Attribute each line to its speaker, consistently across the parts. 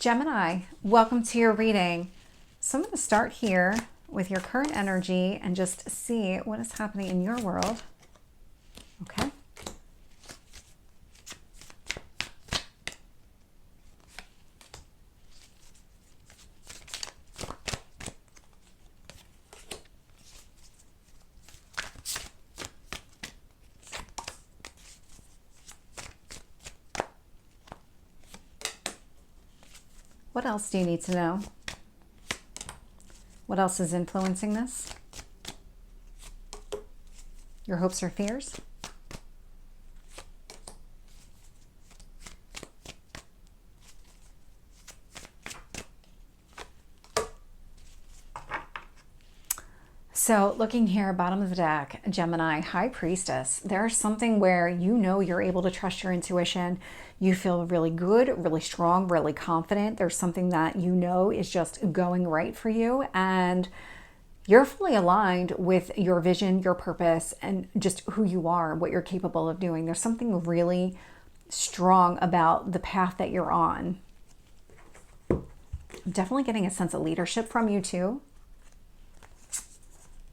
Speaker 1: Gemini, welcome to your reading. So I'm going to start here with your current energy and just see what is happening in your world. Okay. What else do you need to know? What else is influencing this? Your hopes or fears? So looking here, bottom of the deck, Gemini, High Priestess, there's something where you know you're able to trust your intuition. You feel really good, really strong, really confident. There's something that you know is just going right for you. And you're fully aligned with your vision, your purpose, and just who you are, what you're capable of doing. There's something really strong about the path that you're on. I'm definitely getting a sense of leadership from you too.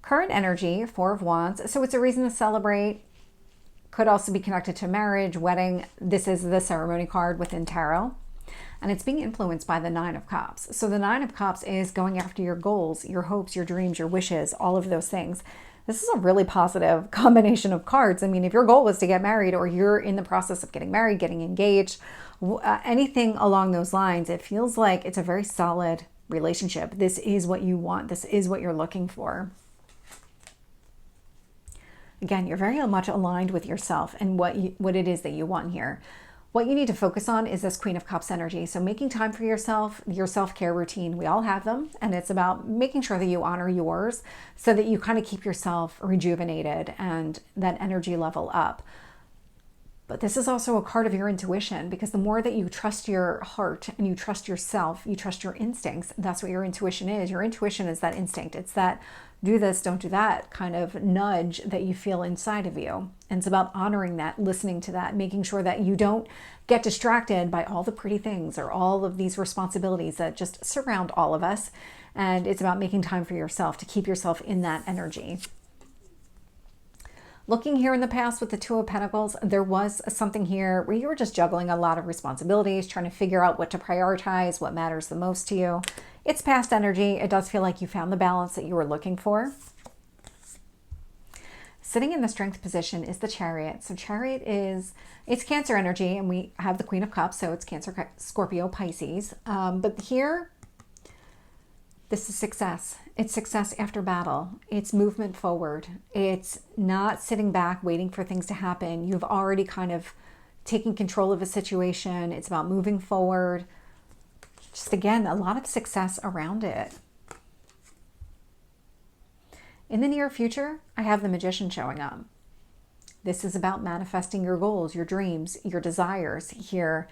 Speaker 1: Current energy, Four of Wands. So it's a reason to celebrate. Could also be connected to marriage, wedding. This is the ceremony card within tarot. And it's being influenced by the Nine of Cups. So the Nine of Cups is going after your goals, your hopes, your dreams, your wishes, all of those things. This is a really positive combination of cards. I mean, if your goal was to get married or you're in the process of getting married, getting engaged, anything along those lines, it feels like it's a very solid relationship. This is what you want. This is what you're looking for. Again, you're very much aligned with yourself and what it is that you want here. What you need to focus on is this Queen of Cups energy. So making time for yourself, your self-care routine. We all have them. And it's about making sure that you honor yours so that you kind of keep yourself rejuvenated and that energy level up. But this is also a card of your intuition, because the more that you trust your heart and you trust yourself, you trust your instincts, that's what your intuition is. Your intuition is that instinct. It's that do this, don't do that kind of nudge that you feel inside of you. And it's about honoring that, listening to that, making sure that you don't get distracted by all the pretty things or all of these responsibilities that just surround all of us. And it's about making time for yourself to keep yourself in that energy. Looking here in the past with the Two of Pentacles, there was something here where you were just juggling a lot of responsibilities, trying to figure out what to prioritize, what matters the most to you. It's past energy. It does feel like you found the balance that you were looking for. Sitting in the Strength position is the Chariot. So Chariot it's Cancer energy, and we have the Queen of Cups, so it's Cancer, Scorpio, Pisces. But here, this is success. It's success after battle. It's movement forward. It's not sitting back waiting for things to happen. You've already kind of taken control of a situation. It's about moving forward. Just again, a lot of success around it. In the near future, I have the Magician showing up. This is about manifesting your goals, your dreams, your desires here.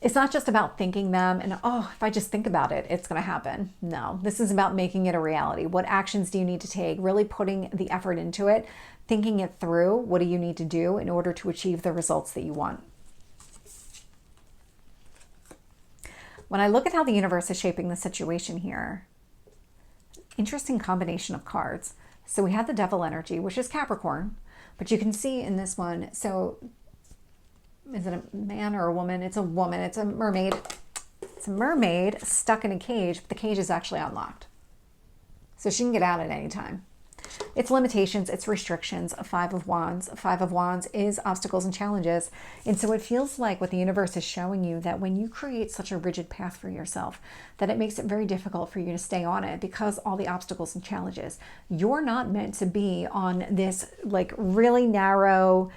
Speaker 1: It's not just about thinking them and, oh, if I just think about it, it's going to happen. No, this is about making it a reality. What actions do you need to take? Really putting the effort into it, thinking it through. What do you need to do in order to achieve the results that you want? When I look at how the universe is shaping the situation here, interesting combination of cards. So we have the Devil energy, which is Capricorn, but you can see in this one, so is it a man or a woman? It's a woman. It's a mermaid. It's a mermaid stuck in a cage, but the cage is actually unlocked. So she can get out at any time. It's limitations, it's restrictions. A Five of Wands. A Five of Wands is obstacles and challenges. And so it feels like what the universe is showing you, that when you create such a rigid path for yourself, that it makes it very difficult for you to stay on it because all the obstacles and challenges. You're not meant to be on this like really narrow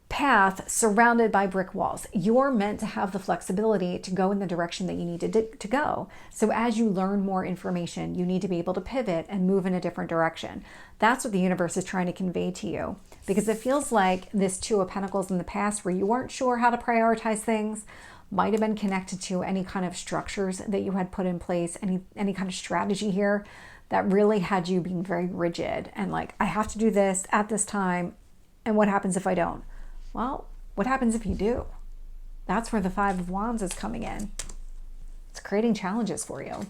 Speaker 1: path surrounded by brick walls. You're meant to have the flexibility to go in the direction that you need to go. So as you learn more information, you need to be able to pivot and move in a different direction. That's what the universe is trying to convey to you, because it feels like this Two of Pentacles in the past where you weren't sure how to prioritize things might have been connected to any kind of structures that you had put in place, any kind of strategy here that really had you being very rigid and like, I have to do this at this time, and what happens if I don't? Well, what happens if you do? That's where the Five of Wands is coming in. creating challenges for you.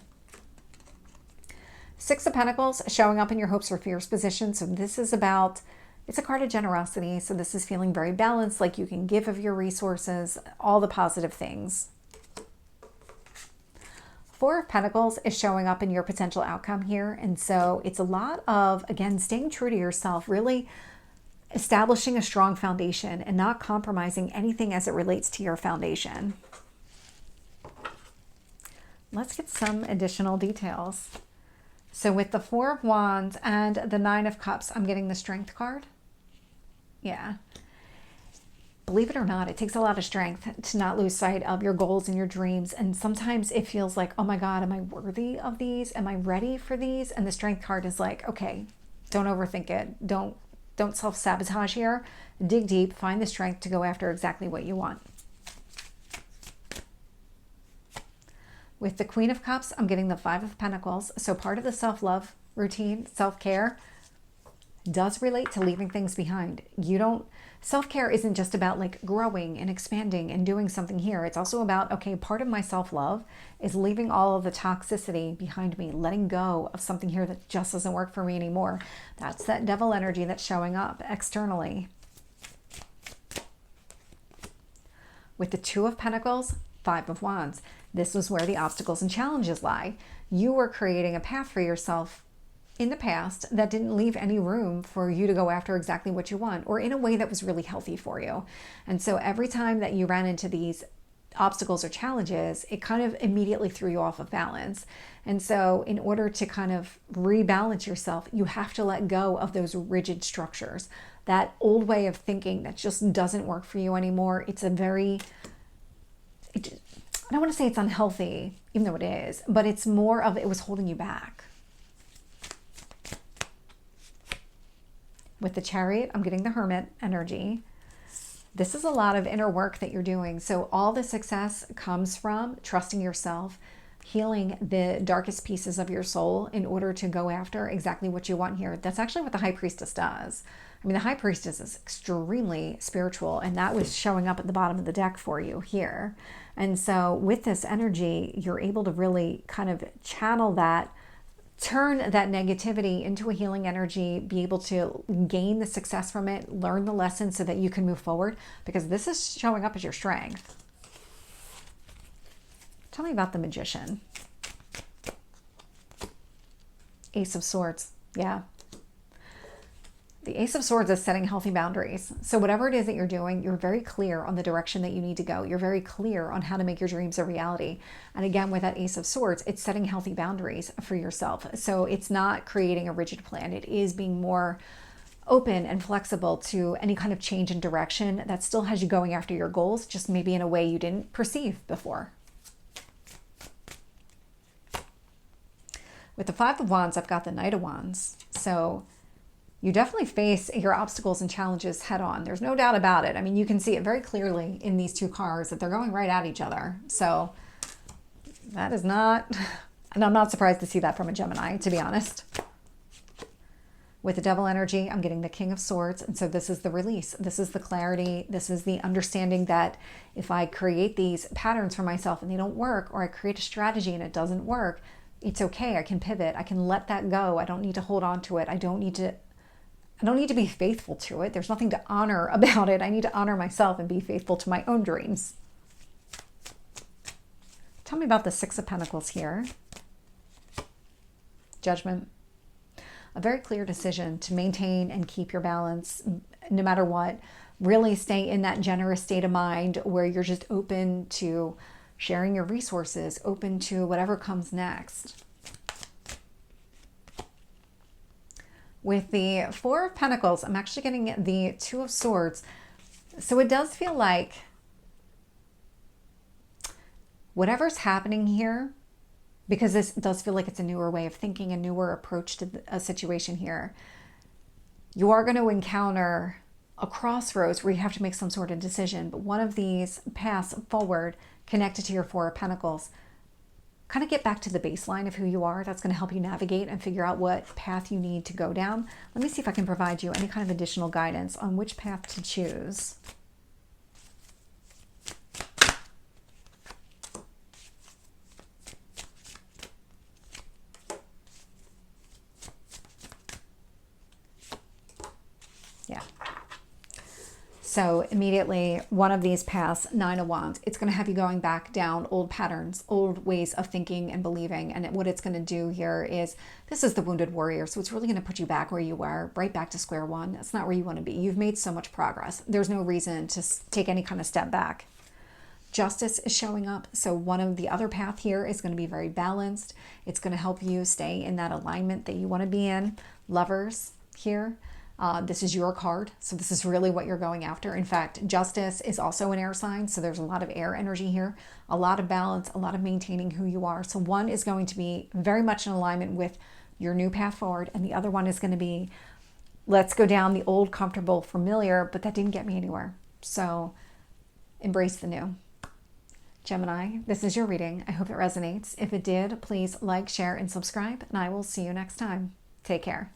Speaker 1: Six of Pentacles showing up in your hopes or fears position. So this is about, it's a card of generosity. So this is feeling very balanced, like you can give of your resources, all the positive things. Four of Pentacles is showing up in your potential outcome here. And so it's a lot of, again, staying true to yourself, really establishing a strong foundation and not compromising anything as it relates to your foundation. Let's get some additional details. So with the Four of Wands and the Nine of Cups, I'm getting the Strength card. Yeah. Believe it or not, it takes a lot of strength to not lose sight of your goals and your dreams. And sometimes it feels like, oh my God, am I worthy of these? Am I ready for these? And the Strength card is like, okay, don't overthink it. Don't self-sabotage here. Dig deep, find the strength to go after exactly what you want. With the Queen of Cups, I'm getting the Five of Pentacles. So part of the self-love routine, self-care, does relate to leaving things behind. Self-care isn't just about like growing and expanding and doing something here. It's also about, okay, part of my self-love is leaving all of the toxicity behind me, letting go of something here that just doesn't work for me anymore. That's that devil energy that's showing up externally. With the Two of Pentacles, Five of Wands. This was where the obstacles and challenges lie. You were creating a path for yourself in the past that didn't leave any room for you to go after exactly what you want, or in a way that was really healthy for you. And so every time that you ran into these obstacles or challenges, it kind of immediately threw you off of balance. And so in order to kind of rebalance yourself, you have to let go of those rigid structures, that old way of thinking that just doesn't work for you anymore. It's a very, I don't want to say it's unhealthy, even though it is, but it's more of it was holding you back. With the Chariot, I'm getting the Hermit energy. This is a lot of inner work that you're doing. So all the success comes from trusting yourself, healing the darkest pieces of your soul in order to go after exactly what you want here. That's actually what the High Priestess does. I mean, the High Priestess is extremely spiritual, and that was showing up at the bottom of the deck for you here. And so with this energy, you're able to really kind of channel that, turn that negativity into a healing energy, be able to gain the success from it, learn the lesson so that you can move forward, because this is showing up as your strength. Tell me about the Magician. Ace of Swords. Yeah. The Ace of Swords is setting healthy boundaries. So whatever it is that you're doing, you're very clear on the direction that you need to go. You're very clear on how to make your dreams a reality. And again, with that Ace of Swords, it's setting healthy boundaries for yourself. So it's not creating a rigid plan. It is being more open and flexible to any kind of change in direction that still has you going after your goals, just maybe in a way you didn't perceive before. With the Five of Wands, I've got the Knight of Wands. So you definitely face your obstacles and challenges head on. There's no doubt about it. I mean, you can see it very clearly in these two cards that they're going right at each other. So that is not, and I'm not surprised to see that from a Gemini, to be honest. With the Devil energy, I'm getting the King of Swords. And so this is the release. This is the clarity. This is the understanding that if I create these patterns for myself and they don't work, or I create a strategy and it doesn't work, it's okay. I can pivot. I can let that go. I don't need to hold on to it. I don't need to be faithful to it. There's nothing to honor about it. I need to honor myself and be faithful to my own dreams. Tell me about the Six of Pentacles here. Judgment. A very clear decision to maintain and keep your balance no matter what. Really stay in that generous state of mind where you're just open to sharing your resources, open to whatever comes next. With the Four of Pentacles, I'm actually getting the Two of Swords. So it does feel like whatever's happening here, because this does feel like it's a newer way of thinking, a newer approach to a situation here, you are going to encounter a crossroads where you have to make some sort of decision. But one of these paths forward connected to your Four of Pentacles, kind of get back to the baseline of who you are. That's going to help you navigate and figure out what path you need to go down. Let me see if I can provide you any kind of additional guidance on which path to choose. So immediately, one of these paths, Nine of Wands, it's going to have you going back down old patterns, old ways of thinking and believing. And what it's going to do here is, this is the wounded warrior. So it's really going to put you back where you were, right back to square one. That's not where you want to be. You've made so much progress. There's no reason to take any kind of step back. Justice is showing up. So one of the other path here is going to be very balanced. It's going to help you stay in that alignment that you want to be in. Lovers here. This is your card. So this is really what you're going after. In fact, Justice is also an air sign. So there's a lot of air energy here, a lot of balance, a lot of maintaining who you are. So one is going to be very much in alignment with your new path forward. And the other one is going to be, let's go down the old, comfortable, familiar, but that didn't get me anywhere. So embrace the new. Gemini, this is your reading. I hope it resonates. If it did, please like, share, and subscribe, and I will see you next time. Take care.